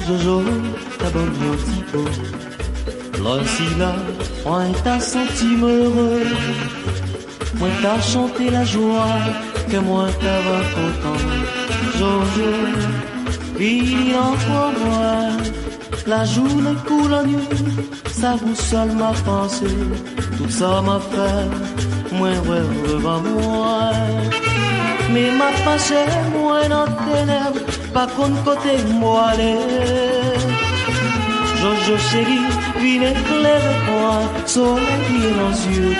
JOJO, ta bonne typo. Là, si là, moi t'as senti heureux. Moi t'as chanté la joie, que moi t'avais content. JOJO, il en faut moi. La journée coule en nuit, ça vous seul ma pensée. Tout ça m'a fait, moi devant moi. Mais ma pensée, moi dans tes ténèbres. Pas contre côté moi aller. JOJO chéri, viens éclairer moi, soleil dans les yeux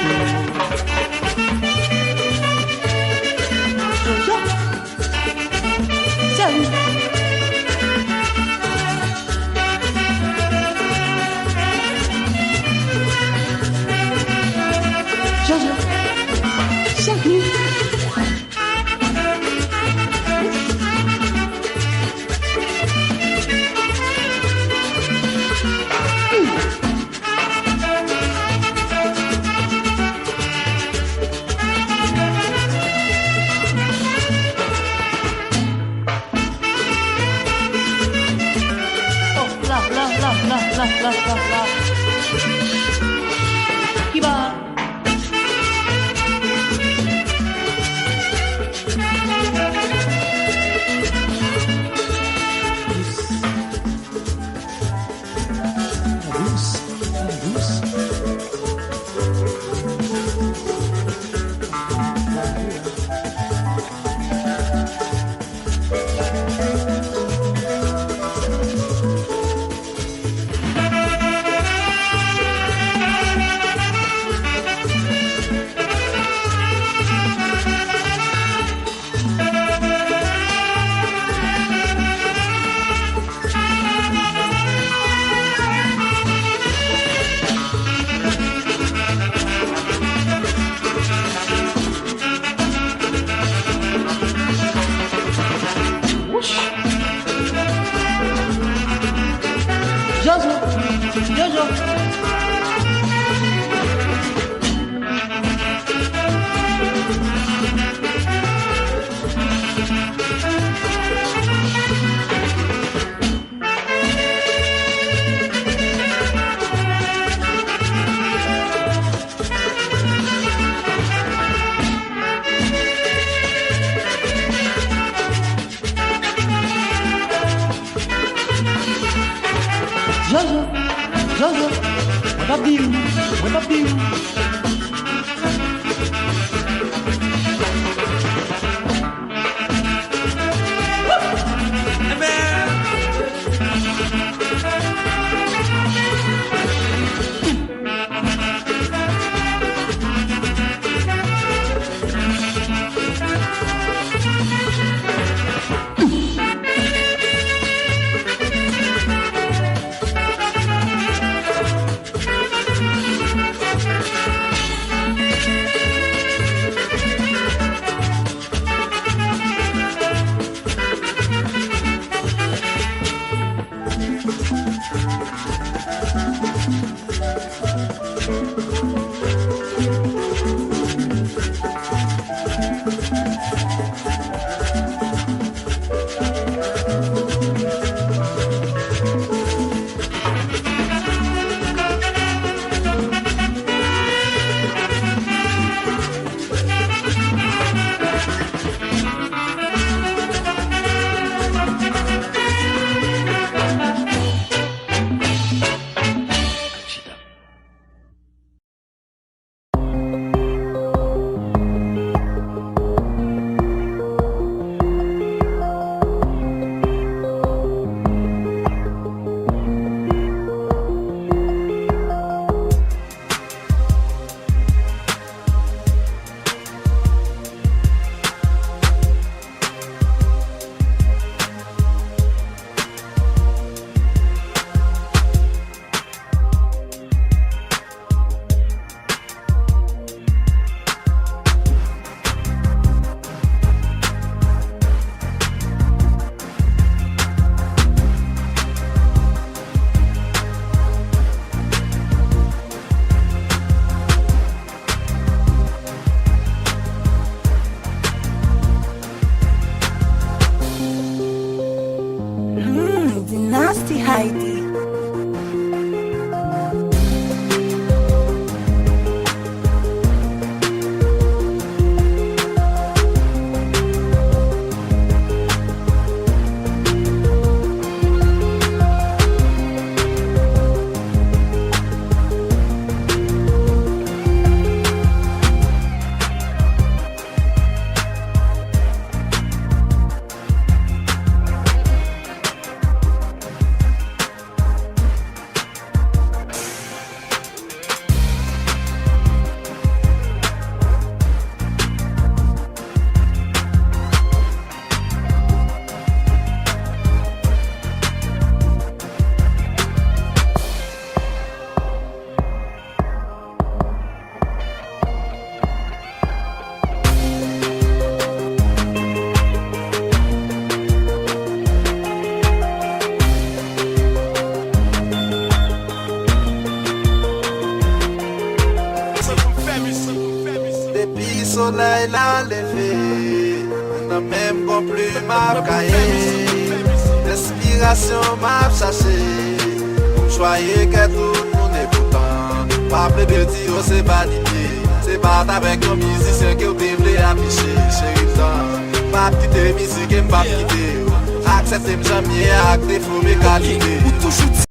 JOJO, salut. JOJO, salut. La. Qui va? JOJO, what up you? Haiti. Depuis soleil l'a levé, n'a même pas plus m'a caillé. L'inspiration m'a cherché, pour choyer que tout le monde est content. Pas plus petit, c'est pas d'idée, c'est pas avec un musicien que vous devez afficher. Chérie, pas quitter musique et pas quitter. Acceptez-moi jamais, acte défaut mes qualités. Ou toujours